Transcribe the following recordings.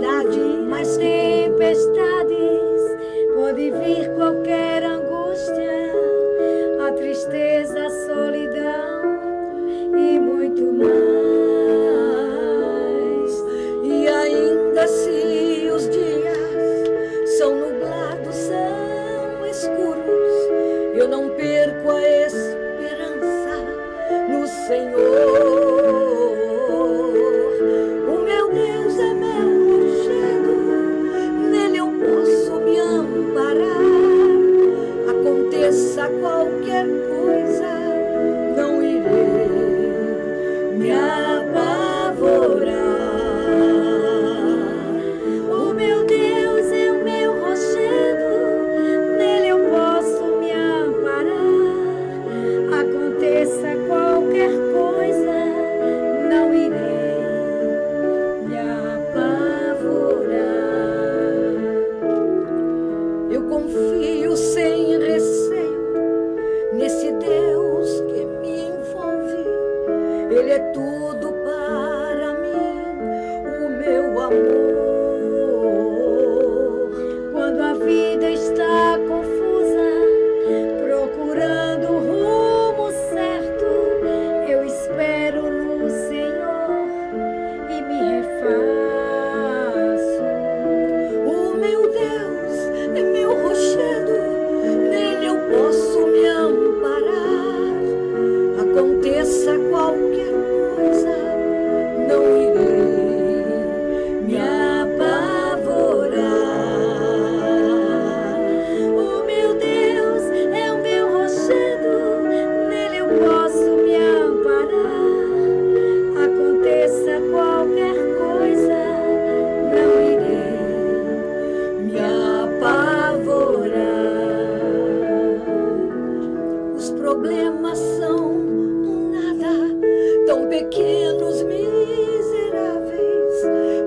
tempestade, nas tempestades pode vir qualquer angústia, a tristeza, a solidão e muito mais. e ainda se os dias são nublados, são escuros, eu não perco a esperança no Senhor. O meu Deus é meu rochedo, nele eu posso me amparar. Aconteça qualquer coisa, não irei me apavorar. O meu Deus é o meu rochedo, nele eu posso me amparar. Aconteça qualquer coisa, não irei me apavorar. Eu confio sem receio nesse Deus que me envolve. Ele é tudo para mim, o meu amor. Quando a vida está confusa, procurando o rumo certo, eu espero no Senhor e me refaço. O meu Deus é meu rochedo, nele eu posso me amparar. Aconteça qualquer coisa, não irei me apavorar. O meu Deus é o meu rochedo, nele eu posso me amparar. Aconteça qualquer coisa, não irei Me apavorar. Os problemas são um nada, tão pequenos, miseráveis,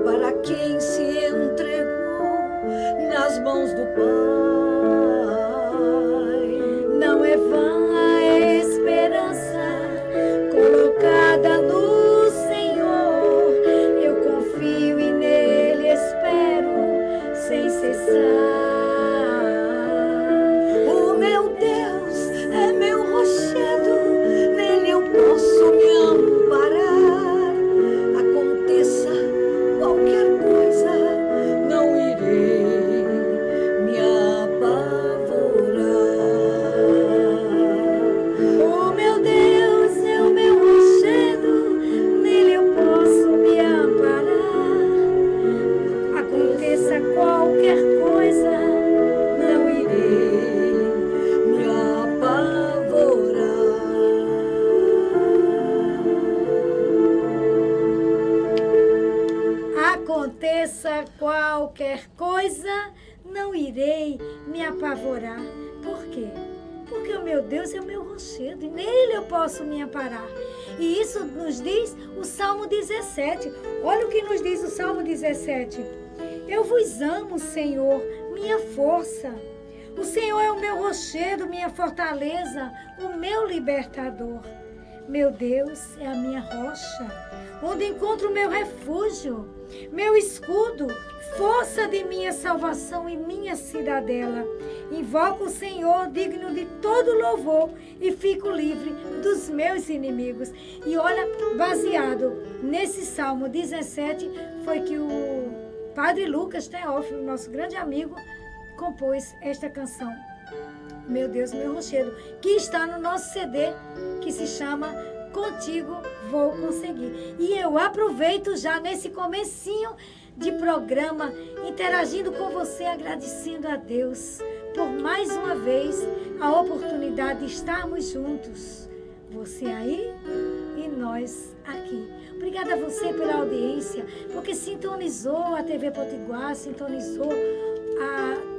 para quem se entregou nas mãos do Pai. Não é vã a esperança colocada no Senhor. Eu confio e nele espero sem cessar. O meu Deus é meu rochedo, nele eu posso me amparar. Aconteça qualquer coisa, não irei me apavorar. O meu Deus é o meu rochedo, nele eu posso me amparar. Aconteça qualquer coisa, não irei Me apavorar. Aconteça qualquer coisa, não irei me apavorar. Por quê? Porque o meu Deus é o meu rochedo e nele eu posso me amparar. E isso nos diz o Salmo 17. Olha o que nos diz o Salmo 17. Eu vos amo, Senhor, minha força. O Senhor é o meu rochedo, minha fortaleza, o meu libertador. Meu Deus é a minha rocha, onde encontro o meu refúgio, meu escudo, força de minha salvação e minha cidadela. Invoco o Senhor, digno de todo louvor, e fico livre dos meus inimigos. E olha, baseado nesse Salmo 17, foi que o Padre Lucas Teófilo, nosso grande amigo, compôs esta canção. Meu Deus, meu rochedo, que está no nosso CD, que se chama Contigo Vou Conseguir. E eu aproveito já nesse comecinho de programa, interagindo com você, agradecendo a Deus por mais uma vez a oportunidade de estarmos juntos. Você aí e nós aqui. Obrigada a você pela audiência, porque sintonizou a TV Potiguar, sintonizou a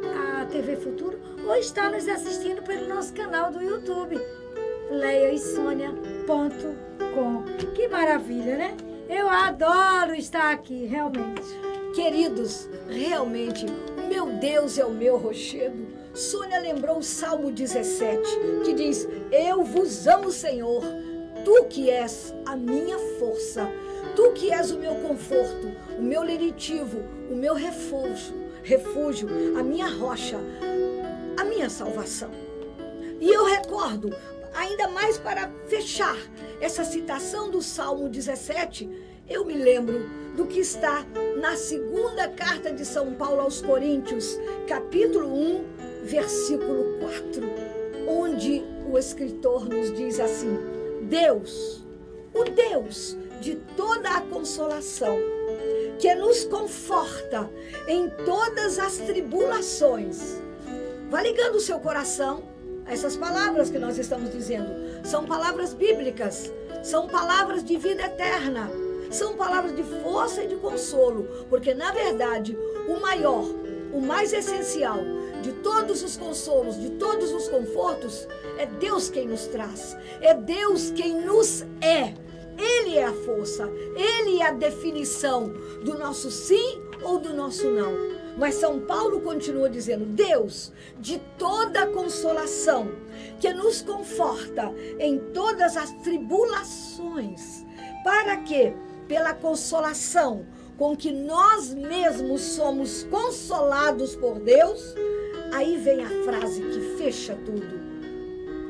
TV Futuro, ou está nos assistindo pelo nosso canal do YouTube, leiaesonia.com. Que maravilha, né? Eu adoro estar aqui, realmente. Queridos, realmente, o meu Deus é o meu rochedo. Sônia lembrou o Salmo 17, que diz: Eu vos amo, Senhor, tu que és a minha força. Tu que és o meu conforto, o meu lenitivo, o meu refúgio, a minha rocha, a minha salvação. E eu recordo, ainda mais para fechar essa citação do Salmo 17, eu me lembro do que está na segunda carta de São Paulo aos Coríntios, capítulo 1, versículo 4, onde o escritor nos diz assim: Deus, o Deus de toda a consolação, que nos conforta em todas as tribulações. Vá ligando o seu coração a essas palavras que nós estamos dizendo. São palavras bíblicas, são palavras de vida eterna, são palavras de força e de consolo, porque na verdade o maior, o mais essencial de todos os consolos, de todos os confortos, é Deus quem nos traz, é Deus quem nos é. Ele é a força, Ele é a definição do nosso sim ou do nosso não. Mas São Paulo continua dizendo: Deus de toda a consolação, que nos conforta em todas as tribulações, para que, pela consolação com que nós mesmos somos consolados por Deus, aí vem a frase que fecha tudo.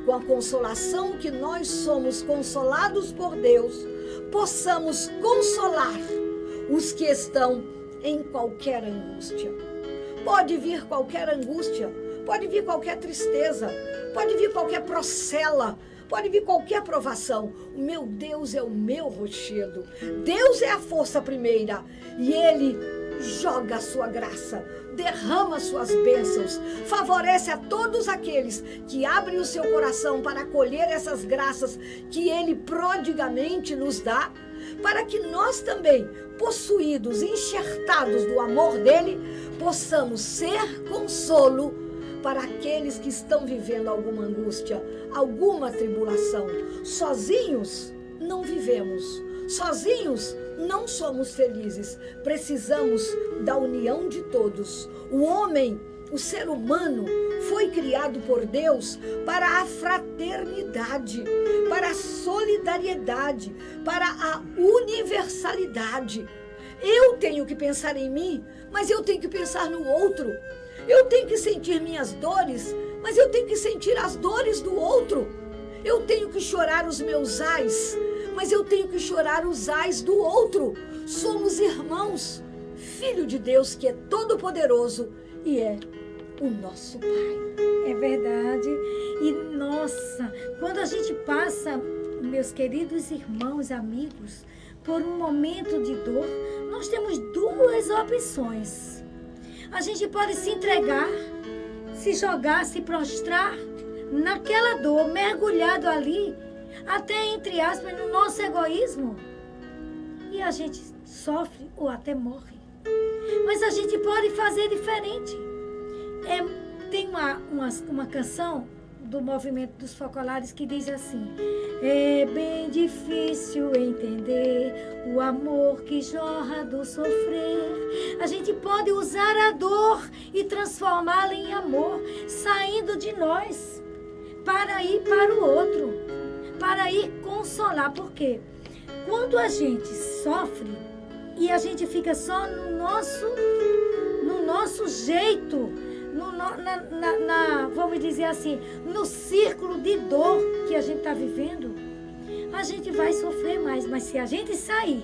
Com a consolação que nós somos consolados por Deus, possamos consolar os que estão em qualquer angústia. Pode vir qualquer angústia, pode vir qualquer tristeza, pode vir qualquer procela, pode vir qualquer provação. O meu Deus é o meu rochedo. Deus é a força primeira e Ele joga a sua graça, derrama suas bênçãos, favorece a todos aqueles que abrem o seu coração para acolher essas graças que Ele prodigamente nos dá, para que nós também, possuídos, enxertados do amor dEle, possamos ser consolo para aqueles que estão vivendo alguma angústia, alguma tribulação. Sozinhos não vivemos, sozinhos não somos felizes, precisamos da união de todos. O homem, o ser humano, foi criado por Deus para a fraternidade, para a solidariedade, para a universalidade. Eu tenho que pensar em mim, mas eu tenho que pensar no outro. Eu tenho que sentir minhas dores, mas eu tenho que sentir as dores do outro. Eu tenho que chorar os meus ais, mas eu tenho que chorar os ais do outro. Somos irmãos, filho de Deus que é todo-poderoso e é o nosso Pai. É verdade. E nossa, quando a gente passa, meus queridos irmãos, amigos, por um momento de dor, nós temos duas opções. A gente pode se entregar, se jogar, se prostrar naquela dor, mergulhado ali, até entre aspas, no nosso egoísmo. E a gente sofre ou até morre. Mas a gente pode fazer diferente. Tem uma canção do movimento dos focolares que diz assim: é bem difícil entender o amor que jorra do sofrer. A gente pode usar a dor e transformá-la em amor, saindo de nós para ir para o outro, para ir consolar. Por quê? Quando a gente sofre e a gente fica só no nosso jeito, vamos dizer assim, no círculo de dor que a gente está vivendo, a gente vai sofrer mais. Mas se a gente sair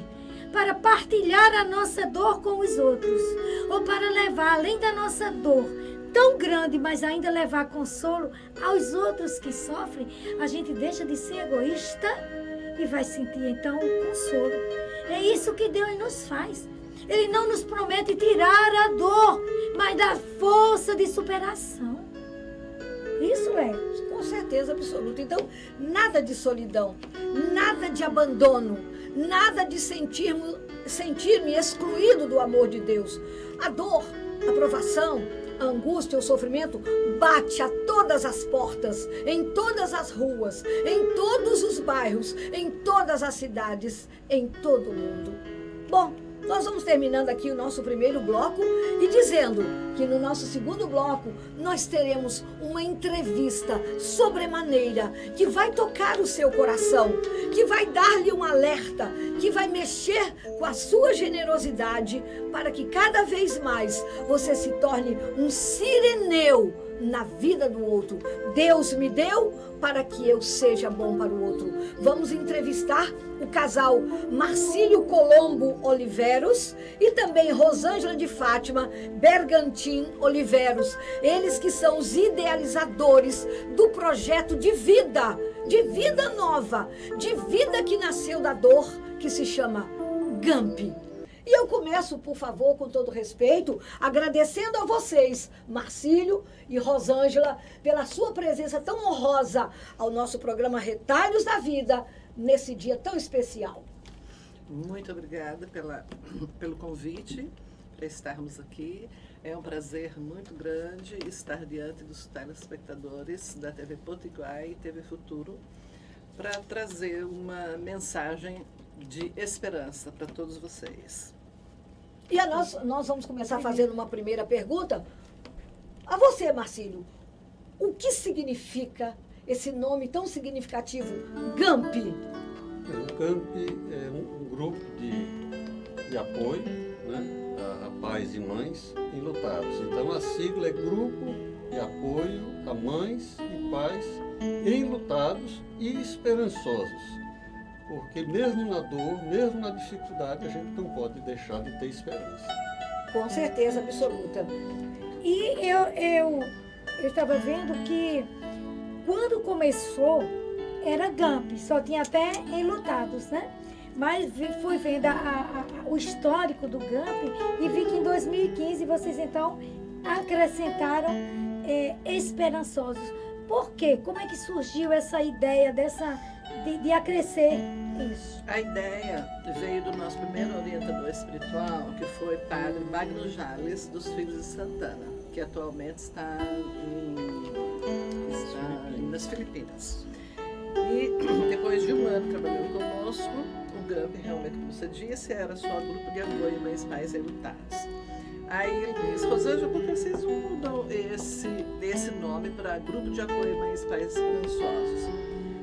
para partilhar a nossa dor com os outros, ou para levar, além da nossa dor tão grande, mas ainda levar consolo aos outros que sofrem, a gente deixa de ser egoísta e vai sentir então o consolo. É isso que Deus nos faz. Ele não nos promete tirar a dor, mas dá força de superação. Isso é, com certeza absoluta. Então, nada de solidão, nada de abandono, nada de sentir-me excluído do amor de Deus. A dor, a provação, a angústia, o sofrimento bate a todas as portas, em todas as ruas, em todos os bairros, em todas as cidades, em todo o mundo. Bom, nós vamos terminando aqui o nosso primeiro bloco e dizendo que no nosso segundo bloco nós teremos uma entrevista sobremaneira que vai tocar o seu coração, que vai dar-lhe um alerta, que vai mexer com a sua generosidade para que cada vez mais você se torne um sireneu na vida do outro. Deus me deu para que eu seja bom para o outro. Vamos entrevistar o casal Marcílio Colombo Oliveros e também Rosângela de Fátima Bergantin Oliveros. Eles que são os idealizadores do projeto de vida nova, de vida que nasceu da dor, que se chama GAMP. E eu começo, por favor, com todo respeito, agradecendo a vocês, Marcílio e Rosângela, pela sua presença tão honrosa ao nosso programa Retalhos da Vida, nesse dia tão especial. Muito obrigada pelo convite para estarmos aqui. É um prazer muito grande estar diante dos telespectadores da TV Potiguar e TV Futuro para trazer uma mensagem de esperança para todos vocês. E nós vamos começar fazendo uma primeira pergunta. A você, Marcílio, o que significa esse nome tão significativo, GAMP? O GAMP é um grupo de apoio, né, a pais e mães enlutados. Então a sigla é Grupo de Apoio a Mães e Pais Enlutados e Esperançosos. Porque mesmo na dor, mesmo na dificuldade, a gente não pode deixar de ter esperança. Com certeza absoluta. E eu estava vendo que quando começou era GAMP, só tinha até enlutados, né? Mas fui vendo o histórico do GAMP e vi que em 2015 vocês então acrescentaram esperançosos. Por quê? Como é que surgiu essa ideia de acrescer isso? A ideia veio do nosso primeiro orientador espiritual, que foi Padre Magno Jales, dos Filhos de Santana, que atualmente está nas Filipinas. E depois de um ano trabalhando conosco, o GAMP, realmente, como você disse, era só grupo de apoio Mães, Pais Enlutados. Aí ele disse: Rosângela, por que vocês mudam esse nome para Grupo de Apoio Mães, Pais Esperançosos?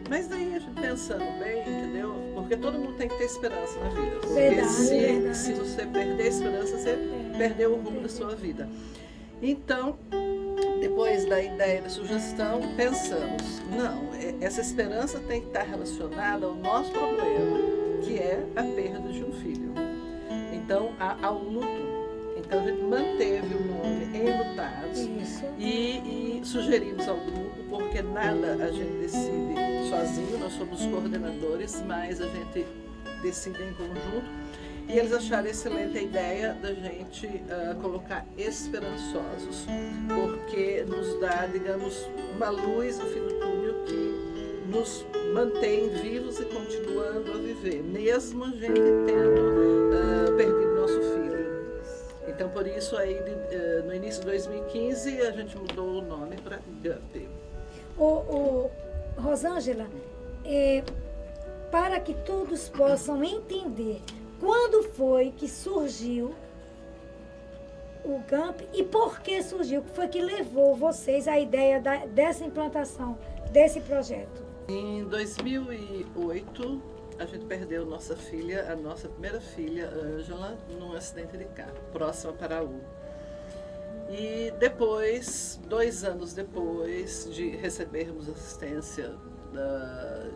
Mas daí a gente pensando bem, entendeu? Porque todo mundo tem que ter esperança na vida. Porque Verdade. se você perder a esperança, você perdeu o rumo da sua vida. Então, depois da ideia da sugestão, pensamos, não, essa esperança tem que estar relacionada ao nosso problema, que é a perda de um filho. Então, ao luto. Então, a gente manteve o nome Enlutados e sugerimos ao grupo, porque nada a gente decide sozinho, nós somos coordenadores, mas a gente decide em conjunto. E eles acharam excelente a ideia da gente colocar esperançosos, porque nos dá, digamos, uma luz no fim do túnel que nos mantém vivos e continuando a viver, mesmo a gente tendo perdido nosso filho. Então, por isso, aí, no início de 2015, a gente mudou o nome para GAMP. Rosângela, para que todos possam entender quando foi que surgiu o GAMP e por que surgiu, o que foi que levou vocês à ideia dessa implantação, desse projeto? Em 2008, a gente perdeu nossa primeira filha, Ângela, num acidente de carro, próximo a Paraú. E depois, 2 anos depois de recebermos assistência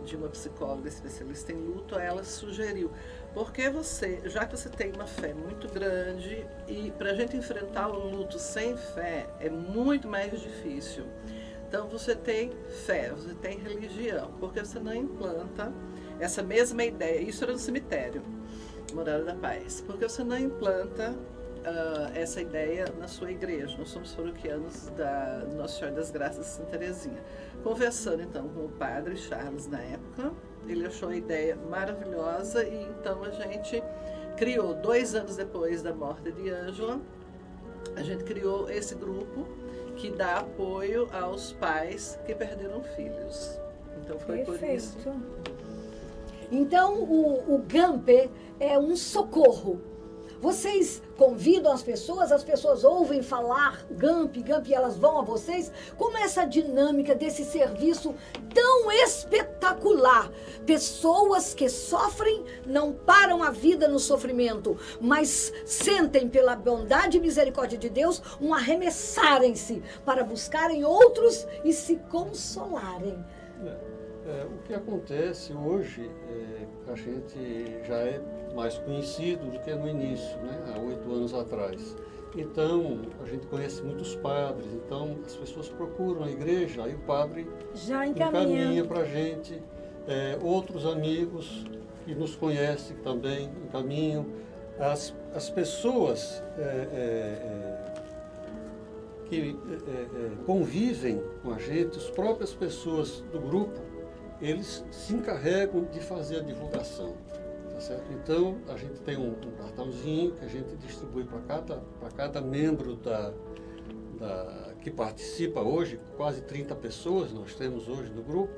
de uma psicóloga especialista em luto, ela sugeriu, porque já que você tem uma fé muito grande, e para a gente enfrentar o luto sem fé é muito mais difícil. Então você tem fé, você tem religião, porque você não implanta essa mesma ideia, isso era no cemitério, Morada da Paz, porque você não implanta essa ideia na sua igreja. Nós somos paroquianos da Nossa Senhora das Graças de Santa Terezinha. Conversando então com o padre Charles na época, ele achou a ideia maravilhosa e então a gente criou, 2 anos depois da morte de Ângela, a gente criou esse grupo que dá apoio aos pais que perderam filhos. Então foi por isso. Então o GAMP é um socorro. Vocês convidam as pessoas ouvem falar Gamp, e elas vão a vocês. Como é essa dinâmica desse serviço tão espetacular? Pessoas que sofrem, não param a vida no sofrimento, mas sentem pela bondade e misericórdia de Deus um arremessarem-se para buscarem outros e se consolarem. O que acontece hoje, a gente já é mais conhecido do que no início, né? Há 8 anos atrás. Então, a gente conhece muitos padres, então as pessoas procuram a igreja, aí o padre Já encaminha para a gente. Outros amigos que nos conhecem também encaminham. As pessoas que convivem com a gente, as próprias pessoas do grupo, eles se encarregam de fazer a divulgação. Tá certo? Então, a gente tem um cartãozinho que a gente distribui para cada membro que participa hoje, quase 30 pessoas nós temos hoje no grupo.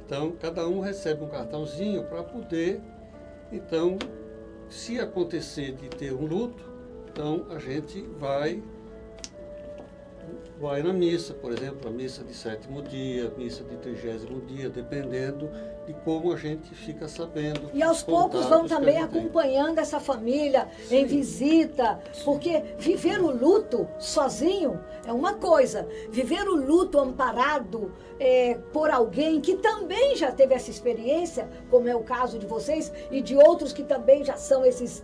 Então, cada um recebe um cartãozinho para poder, então, se acontecer de ter um luto, então a gente vai na missa, por exemplo, a missa de 7º dia, missa de 30º dia, dependendo de como a gente fica sabendo. E aos poucos vão também acompanhando essa família em visita, porque viver o luto sozinho é uma coisa, viver o luto amparado por alguém que também já teve essa experiência, como é o caso de vocês e de outros que também já são esses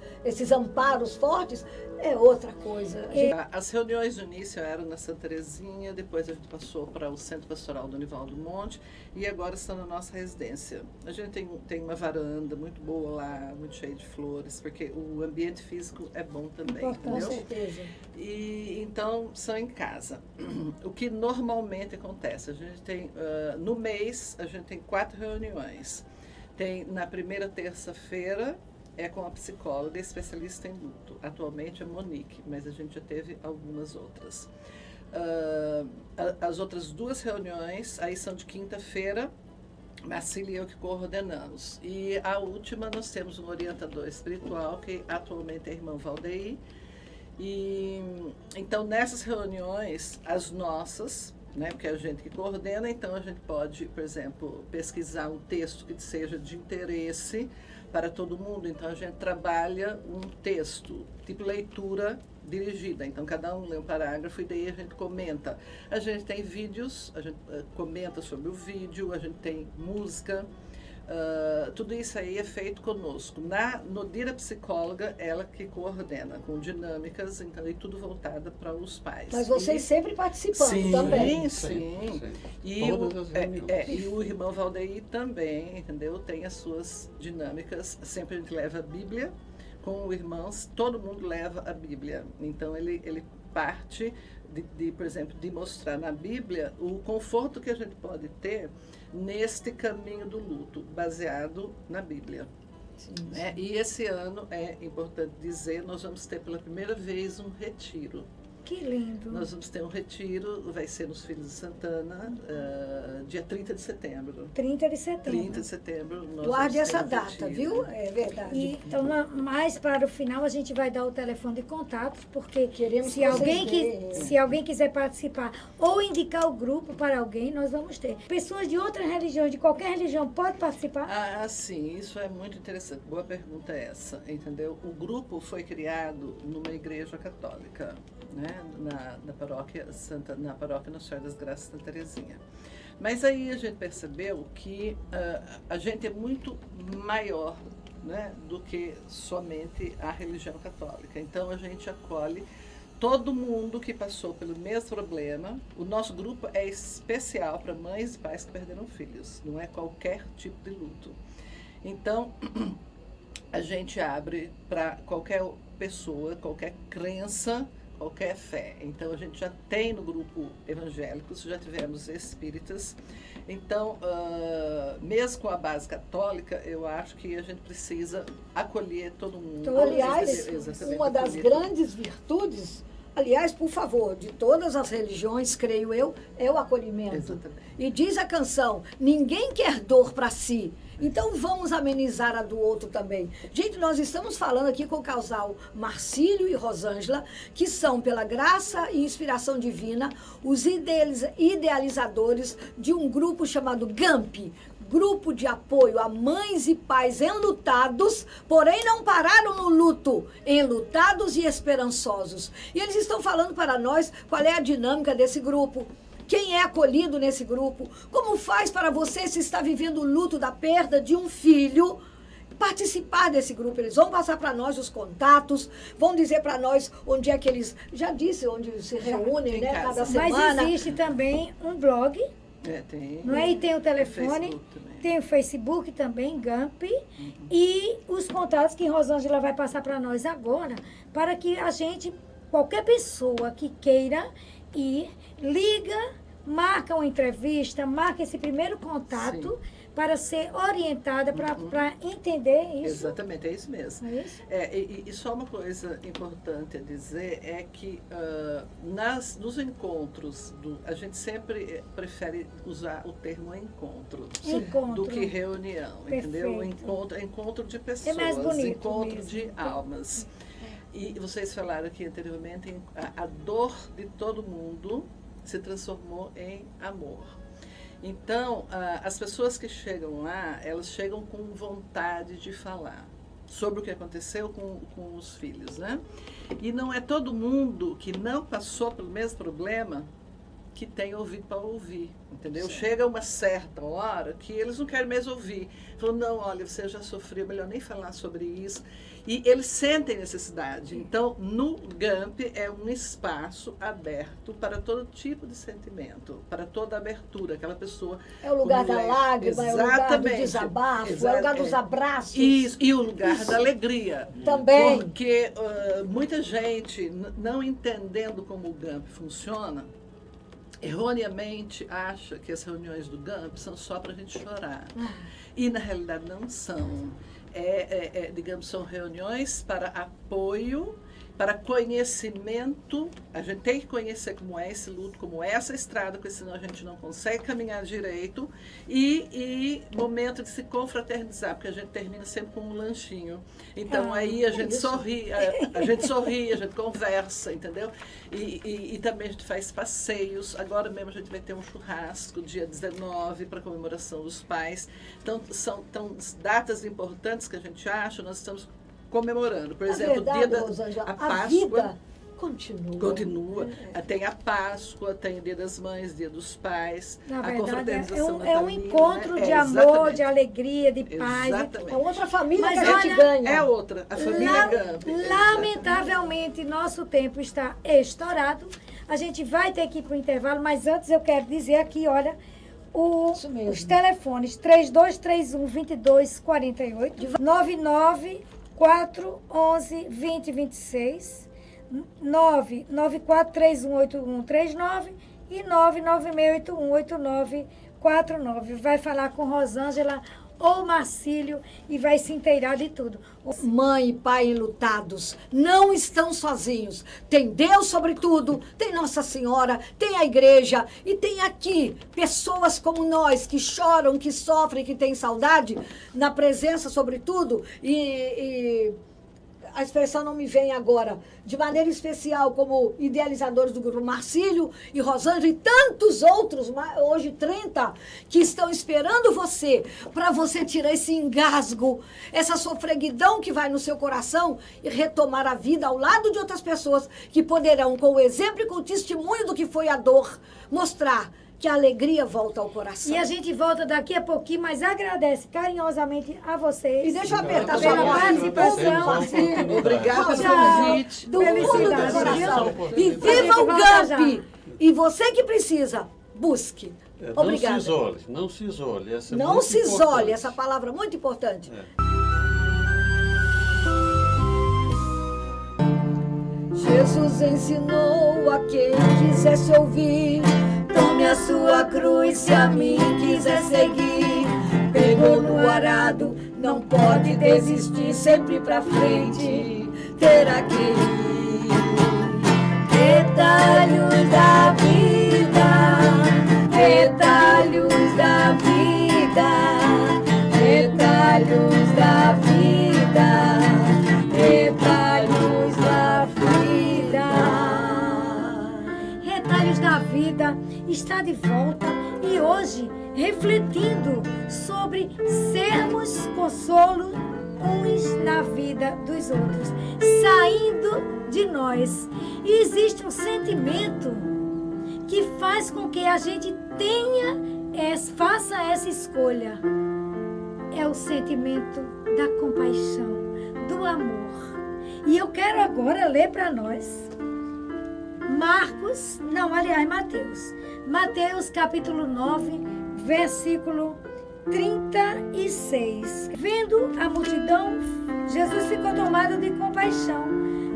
amparos fortes, é outra coisa. As reuniões no início eram na Santa Terezinha, depois a gente passou para o Centro Pastoral do Nivaldo Monte e agora está na nossa residência. A gente tem uma varanda muito boa lá, muito cheia de flores, porque o ambiente físico é bom também, entendeu? Com certeza. E então são em casa. O que normalmente acontece, a gente tem, no mês, a gente tem 4 reuniões. Tem na primeira terça-feira, com a psicóloga especialista em luto. Atualmente é Monique, mas a gente já teve algumas outras. As outras 2 reuniões, aí são de quinta-feira, Marcília e eu que coordenamos. E a última nós temos um orientador espiritual, que atualmente é a irmã Valdeir. E então nessas reuniões, as nossas, né, porque é a gente que coordena, então a gente pode, por exemplo, pesquisar um texto que seja de interesse para todo mundo. Então a gente trabalha um texto, tipo leitura dirigida. Então cada um lê um parágrafo e daí a gente comenta. A gente tem vídeos, a gente comenta sobre o vídeo, a gente tem música. Tudo isso aí é feito conosco. No dia da psicóloga, ela que coordena, com dinâmicas, então, e tudo voltado para os pais. Mas vocês sempre participando também. Sim. E o irmão Valdeir também, entendeu? Tem as suas dinâmicas. Sempre a gente leva a Bíblia com os irmãos, todo mundo leva a Bíblia. Então ele parte por exemplo, de mostrar na Bíblia o conforto que a gente pode ter neste caminho do luto, baseado na Bíblia. Sim. E esse ano, é importante dizer, nós vamos ter pela primeira vez um retiro. Que lindo! Nós vamos ter um retiro, vai ser nos Filhos de Santana, dia 30 de setembro. 30 de setembro. 30 de setembro. Guarde essa data, viu? É verdade. E, então, mais para o final, a gente vai dar o telefone de contato, porque queremos se alguém quiser participar ou indicar o grupo para alguém, nós vamos ter. Pessoas de outras religiões, de qualquer religião, podem participar? Sim, isso é muito interessante. Boa pergunta essa, entendeu? O grupo foi criado numa igreja católica, né? Na paróquia Nossa Senhora das Graças de Santa Terezinha. Mas aí a gente percebeu que a gente é muito maior, né, do que somente a religião católica. Então a gente acolhe todo mundo que passou pelo mesmo problema. O nosso grupo é especial para mães e pais que perderam filhos, não é qualquer tipo de luto. Então a gente abre para qualquer pessoa, qualquer crença, qualquer fé. Então a gente já tem no grupo evangélicos, já tivemos espíritas. Então, mesmo com a base católica, eu acho que a gente precisa acolher todo mundo. Então, aliás, uma das grandes virtudes, Aliás, por favor, de todas as religiões, creio eu, é o acolhimento. Exatamente. E diz a canção, ninguém quer dor para si. Então vamos amenizar a do outro também. Gente, nós estamos falando aqui com o casal Marcílio e Rosângela, que são, pela graça e inspiração divina, os idealizadores de um grupo chamado GAMP, Grupo de Apoio a Mães e Pais Enlutados, porém não pararam no luto, enlutados e esperançosos. E eles estão falando para nós qual é a dinâmica desse grupo. Quem é acolhido nesse grupo? Como faz para você, se está vivendo o luto da perda de um filho, participar desse grupo? Eles vão passar para nós os contatos, vão dizer para nós onde é que eles... Já disse onde se reúnem, né? Cada semana. Mas existe também um blog, Tem. não é? E tem o telefone, tem o Facebook também, GAMP, e os contatos que Rosângela vai passar para nós agora, para que a gente, qualquer pessoa que queira ir, liga, marca uma entrevista, marca esse primeiro contato, sim, para ser orientada, para entender isso. Exatamente, é isso mesmo. É isso? E só uma coisa importante a dizer é que nos encontros, a gente sempre prefere usar o termo encontro do que reunião, entendeu? Encontro de pessoas, mais bonito encontro mesmo. de almas. E vocês falaram aqui anteriormente, a dor de todo mundo se transformou em amor. Então, as pessoas que chegam lá, elas chegam com vontade de falar sobre o que aconteceu com os filhos, né? E não é todo mundo que não passou pelo mesmo problema que tem ouvido para ouvir, entendeu? Sim. Chega uma certa hora que eles não querem mais ouvir. Falam, não, olha, você já sofreu, melhor nem falar sobre isso. E eles sentem necessidade. Então, no GAMP é um espaço aberto para todo tipo de sentimento, para toda abertura. Aquela pessoa... É o lugar da lágrima, é o lugar do desabafo, é o lugar dos abraços. Isso, e o lugar da alegria. Também. Porque muita gente, não entendendo como o GAMP funciona, erroneamente acha que as reuniões do GAMP são só para a gente chorar. E, na realidade, não são. Digamos, são reuniões para apoio, para conhecimento. A gente tem que conhecer como é esse luto, como é essa estrada, porque senão a gente não consegue caminhar direito. E momento de se confraternizar, porque a gente termina sempre com um lanchinho. Então, aí a gente sorri, a gente conversa, entendeu? E também a gente faz passeios. Agora mesmo a gente vai ter um churrasco, dia 19, para comemoração dos pais. Então, são datas importantes que a gente acha, nós estamos comemorando. Por exemplo, verdade, dia da Rosângela, a Páscoa. A vida continua. Tem a Páscoa, tem o Dia das Mães, Dia dos Pais, na a verdade, confraternização é um encontro de amor, de alegria, de paz. Exatamente. É outra família Mas que a gente ganha. É outra, a família GAMP. Lamentavelmente, nosso tempo está estourado. A gente vai ter que ir para o intervalo, mas antes eu quero dizer aqui, olha, os telefones 3231-2248, 99411-2026, 994318139 e 996818949. Vai falar com Rosângela ou Marcílio e vai se inteirar de tudo. Mãe e pai enlutados não estão sozinhos. Tem Deus sobre tudo, tem Nossa Senhora, tem a igreja e tem aqui pessoas como nós que choram, que sofrem, que têm saudade, na presença sobretudo e a expressão não me vem agora, de maneira especial como idealizadores do grupo Marcílio e Rosângela e tantos outros, hoje 30, que estão esperando você, para você tirar esse engasgo, essa sofreguidão que vai no seu coração e retomar a vida ao lado de outras pessoas que poderão, com o exemplo e com o testemunho do que foi a dor, mostrar que a alegria volta ao coração. E a gente volta daqui a pouquinho, mas agradece carinhosamente a vocês. E deixa eu apertar pela sua mão. participação. Obrigada pelo convite. Do fundo do coração. E viva o GAMP! E você que precisa, busque. Obrigada. Não se isole. Essa é não muito se isole, importante. essa palavra é muito importante. Jesus ensinou a quem quisesse ouvir, tome a sua cruz se a mim quiser seguir. Pegou no arado, não pode desistir, sempre pra frente terá que ir. Vida está de volta e hoje refletindo sobre sermos consolo uns na vida dos outros, saindo de nós. E existe um sentimento que faz com que a gente faça essa escolha. É o sentimento da compaixão, do amor. E eu quero agora ler para nós Mateus capítulo 9, versículo 36. Vendo a multidão, Jesus ficou tomado de compaixão,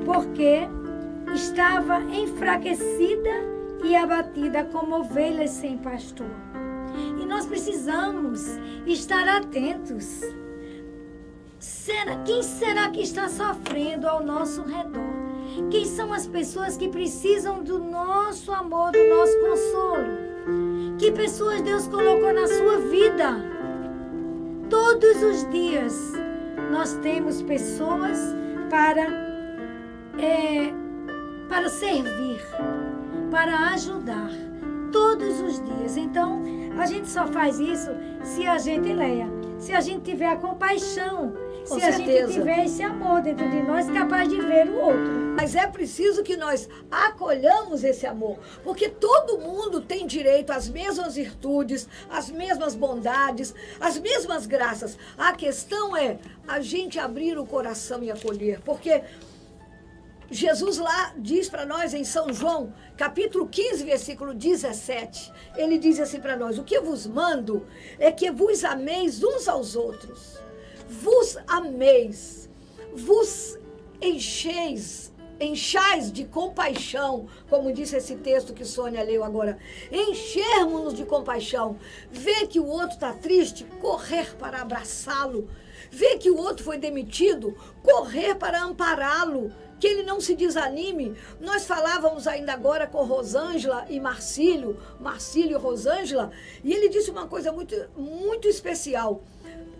porque estava enfraquecida e abatida como ovelhas sem pastor. E nós precisamos estar atentos. Quem será que está sofrendo ao nosso redor? Quem são as pessoas que precisam do nosso amor, do nosso consolo? Que pessoas Deus colocou na sua vida? Todos os dias nós temos pessoas para servir, para ajudar. Todos os dias. Então, a gente só faz isso se a gente leia, se a gente tiver a compaixão, se a gente tiver esse amor dentro de nós, capaz de ver o outro. Mas é preciso que nós acolhamos esse amor, porque todo mundo tem direito às mesmas virtudes, às mesmas bondades, às mesmas graças. A questão é a gente abrir o coração e acolher, porque Jesus lá diz para nós em São João, capítulo 15, versículo 17, ele diz assim para nós: o que eu vos mando é que vos ameis uns aos outros, vos ameis, vos enchais de compaixão, como disse esse texto que Sônia leu agora, enchermos-nos de compaixão, ver que o outro está triste, correr para abraçá-lo, ver que o outro foi demitido, correr para ampará-lo, que ele não se desanime. Nós falávamos ainda agora com Rosângela e Marcílio e Rosângela, e ele disse uma coisa muito, muito especial: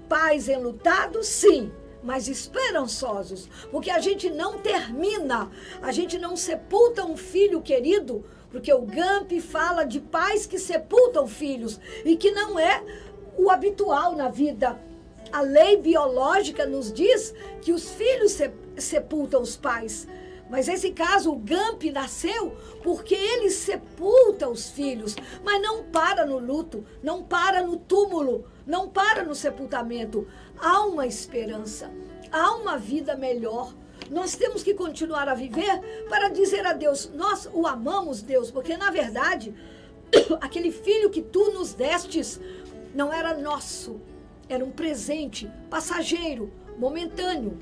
pais enlutados, sim, mas esperançosos, porque a gente não termina, a gente não sepulta um filho querido, porque o Gamp fala de pais que sepultam filhos, e que não é o habitual na vida. A lei biológica nos diz que os filhos sepultam os pais. Mas nesse caso, o Gamp nasceu porque ele sepulta os filhos, mas não para no luto, não para no túmulo, não para no sepultamento. Há uma esperança, há uma vida melhor. Nós temos que continuar a viver para dizer a Deus: nós o amamos, Deus, porque na verdade, aquele filho que tu nos destes não era nosso. Era um presente passageiro, momentâneo.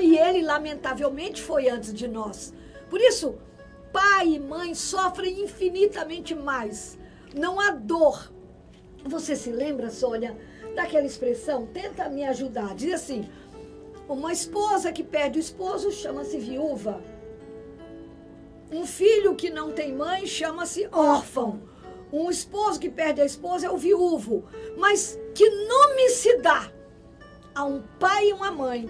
E ele, lamentavelmente, foi antes de nós. Por isso, pai e mãe sofrem infinitamente mais. Não há dor. Você se lembra, Sônia, daquela expressão? Tenta me ajudar. Diz assim: uma esposa que perde o esposo chama-se viúva. Um filho que não tem mãe chama-se órfão. Um esposo que perde a esposa é o viúvo. Mas que nome se dá a um pai e uma mãe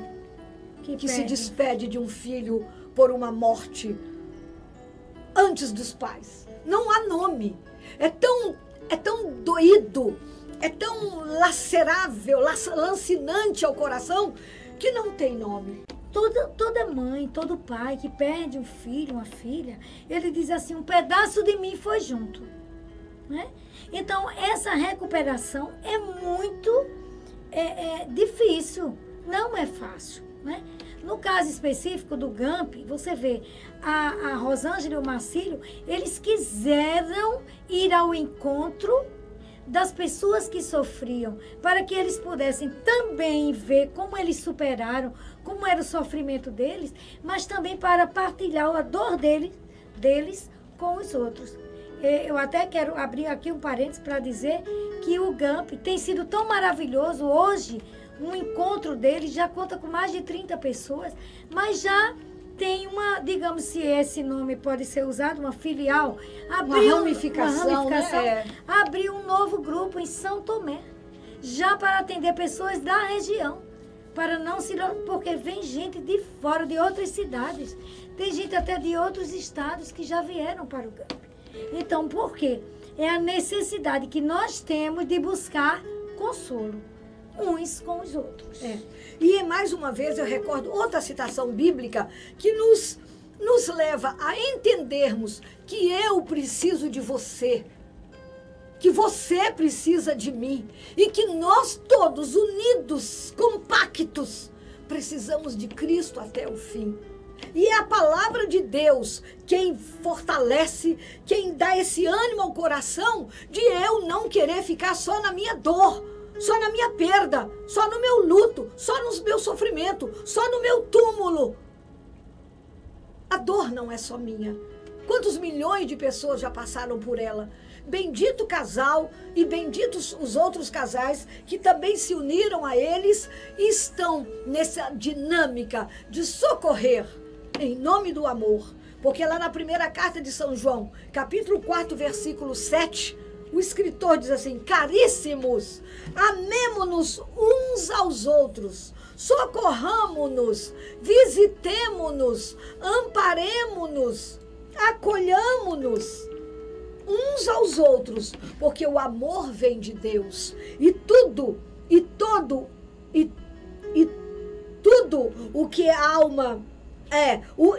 que se despede de um filho por uma morte antes dos pais? Não há nome. É tão doído, é tão lacerável, lancinante ao coração, que não tem nome. Toda mãe, todo pai que perde um filho, uma filha, ele diz assim: um pedaço de mim foi junto. Né? Então, essa recuperação é muito difícil, não é fácil. Né? No caso específico do Gamp, você vê, a Rosângela e o Marcílio, eles quiseram ir ao encontro das pessoas que sofriam, para que eles pudessem também ver como eles superaram, como era o sofrimento deles, mas também para partilhar a dor deles com os outros. Eu até quero abrir aqui um parênteses para dizer que o Gamp tem sido tão maravilhoso. Hoje, um encontro dele já conta com mais de 30 pessoas, mas já tem uma, digamos, se esse nome pode ser usado, uma filial. Uma ramificação, né? Abriu um novo grupo em São Tomé, já para atender pessoas da região, para não se... porque vem gente de fora, de outras cidades. Tem gente até de outros estados que já vieram para o Gamp. Então, por quê? É a necessidade que nós temos de buscar consolo uns com os outros. E mais uma vez eu recordo outra citação bíblica que nos leva a entendermos que eu preciso de você, que você precisa de mim e que nós todos unidos, compactos, precisamos de Cristo até o fim. E é a palavra de Deus quem fortalece, quem dá esse ânimo ao coração de eu não querer ficar só na minha dor, só na minha perda, só no meu luto, só no meu sofrimento, só no meu túmulo. A dor não é só minha. Quantos milhões de pessoas já passaram por ela? Bendito casal e benditos os outros casais que também se uniram a eles e estão nessa dinâmica de socorrer em nome do amor. Porque lá na primeira carta de São João, capítulo 4, versículo 7, o escritor diz assim: caríssimos, amemo-nos uns aos outros, socorramo-nos, visitemo-nos, amparemo-nos, acolhamo-nos uns aos outros, porque o amor vem de Deus. E tudo o que alma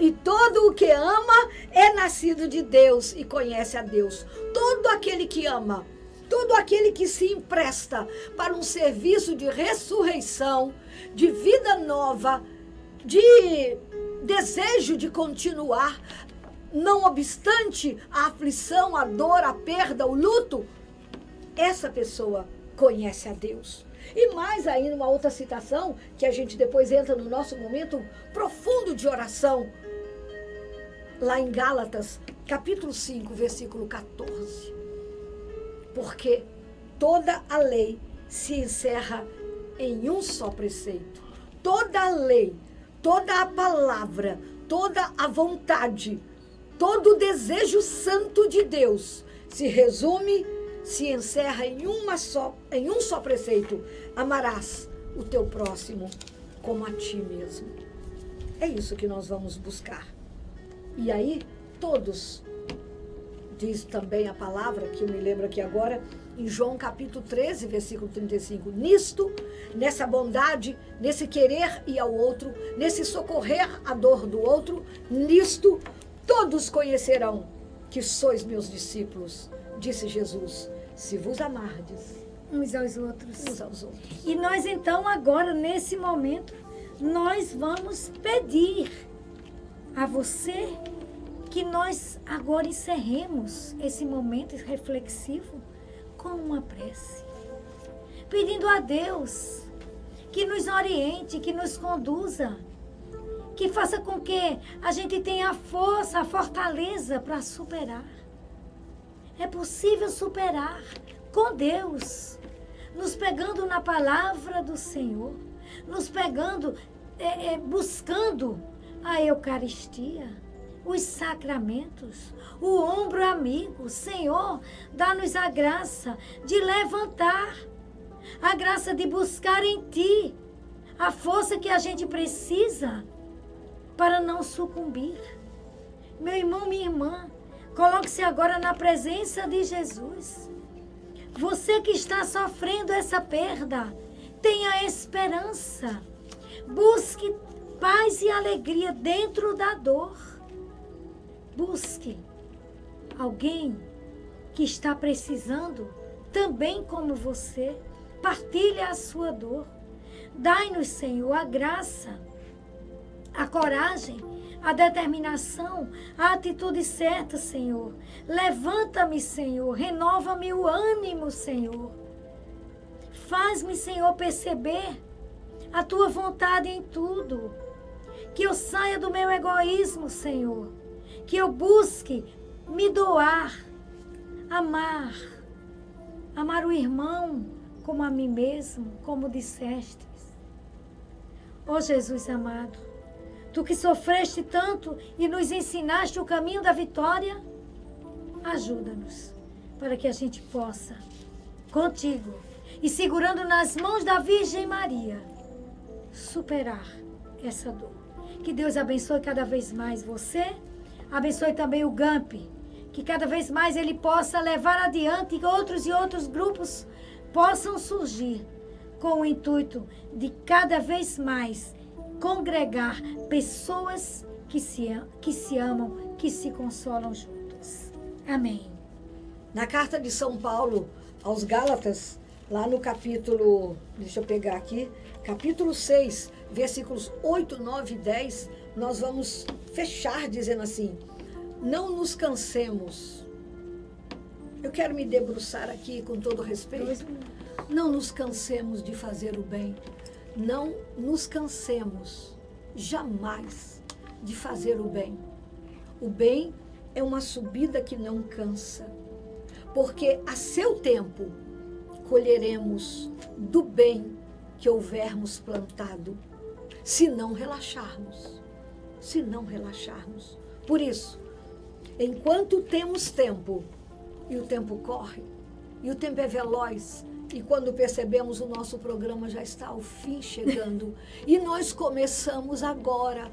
e todo o que ama é nascido de Deus e conhece a Deus. Todo aquele que ama, todo aquele que se empresta para um serviço de ressurreição, de vida nova, de desejo de continuar, não obstante a aflição, a dor, a perda, o luto, essa pessoa conhece a Deus. E mais ainda, uma outra citação, que a gente depois entra no nosso momento profundo de oração, lá em Gálatas, capítulo 5, versículo 14. Porque toda a lei se encerra em um só preceito. Toda a lei, toda a palavra, toda a vontade, todo o desejo santo de Deus se resume, se encerra em um só preceito: amarás o teu próximo como a ti mesmo. É isso que nós vamos buscar. E aí, todos, diz também a palavra, que eu me lembro aqui agora, em João capítulo 13, versículo 35, nisto, nessa bondade, nesse querer ir ao outro, nesse socorrer a dor do outro, nisto, todos conhecerão que sois meus discípulos, disse Jesus, se vos amardes uns aos outros. E nós então agora, nesse momento, nós vamos pedir a você que nós agora encerremos esse momento reflexivo com uma prece. Pedindo a Deus que nos oriente, que nos conduza, que faça com que a gente tenha a força, a fortaleza para superar. É possível superar com Deus, nos pegando na palavra do Senhor, nos pegando, buscando a Eucaristia, os sacramentos, o ombro amigo. Senhor, dá-nos a graça de levantar, a graça de buscar em Ti a força que a gente precisa para não sucumbir. Meu irmão, minha irmã, coloque-se agora na presença de Jesus. Você que está sofrendo essa perda, tenha esperança. Busque paz e alegria dentro da dor. Busque alguém que está precisando, também como você. Partilhe a sua dor. Dai-nos, Senhor, a graça, a coragem, a determinação, a atitude certa, Senhor. Levanta-me, Senhor. Renova-me o ânimo, Senhor. Faz-me, Senhor, perceber a Tua vontade em tudo. Que eu saia do meu egoísmo, Senhor. Que eu busque me doar, amar o irmão como a mim mesmo, como dissestes. Ó Jesus amado, Tu que sofreste tanto e nos ensinaste o caminho da vitória, ajuda-nos para que a gente possa, contigo e segurando nas mãos da Virgem Maria, superar essa dor. Que Deus abençoe cada vez mais você, abençoe também o Gamp, que cada vez mais ele possa levar adiante e outros grupos possam surgir com o intuito de cada vez mais congregar pessoas que se amam, que se consolam juntos. Amém. Na carta de São Paulo aos Gálatas, lá no capítulo, deixa eu pegar aqui, capítulo 6, versículos 8, 9 e 10, nós vamos fechar dizendo assim: não nos cansemos. Eu quero me debruçar aqui com todo respeito. Não nos cansemos de fazer o bem. Não nos cansemos jamais de fazer o bem. O bem é uma subida que não cansa, porque a seu tempo colheremos do bem que houvermos plantado, se não relaxarmos. Se não relaxarmos. Por isso, enquanto temos tempo, e o tempo corre, e o tempo é veloz, e quando percebemos, o nosso programa já está ao fim chegando, e nós começamos agora.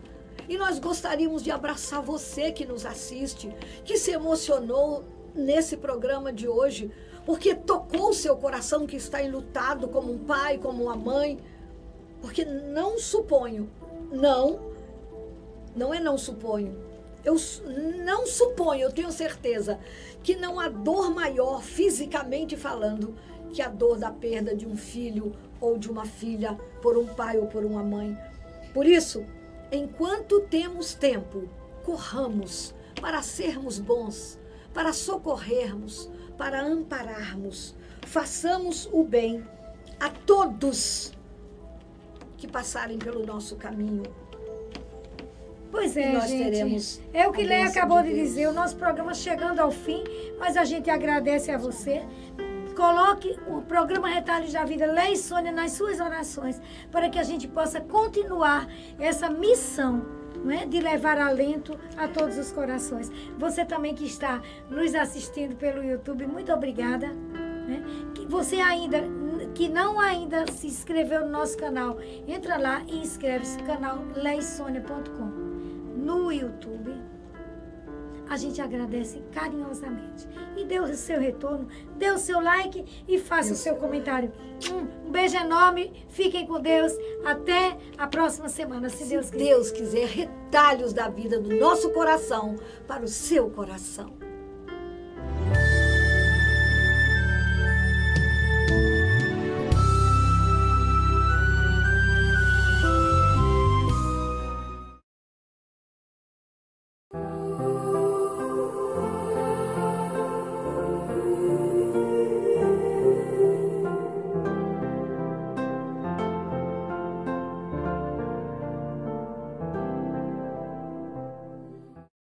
E nós gostaríamos de abraçar você que nos assiste, que se emocionou nesse programa de hoje, porque tocou o seu coração, que está enlutado como um pai, como uma mãe. Porque não suponho, não suponho, eu não suponho, eu tenho certeza que não há dor maior, fisicamente falando, que a dor da perda de um filho ou de uma filha por um pai ou por uma mãe. Por isso, enquanto temos tempo, corramos para sermos bons, para socorrermos, para ampararmos. Façamos o bem a todos que passarem pelo nosso caminho. Pois é, nós gente. teremos É o que a Leia bênção acabou de de Deus. dizer. O nosso programa chegando ao fim, mas a gente agradece a você. Coloque o programa Retalhos da Vida, Leia e Sônia, nas suas orações, para que a gente possa continuar essa missão, não é? De levar alento a todos os corações. Você também que está nos assistindo pelo YouTube, muito obrigada. Né? Que você que não ainda se inscreveu no nosso canal, entra lá e inscreve-se no canal leisonia.com no YouTube. A gente agradece carinhosamente. E dê o seu retorno, dê o seu like e faça o seu comentário. Um beijo enorme, fiquem com Deus. Até a próxima semana, se Deus quiser. Deus quiser, retalhos da vida do nosso coração para o seu coração.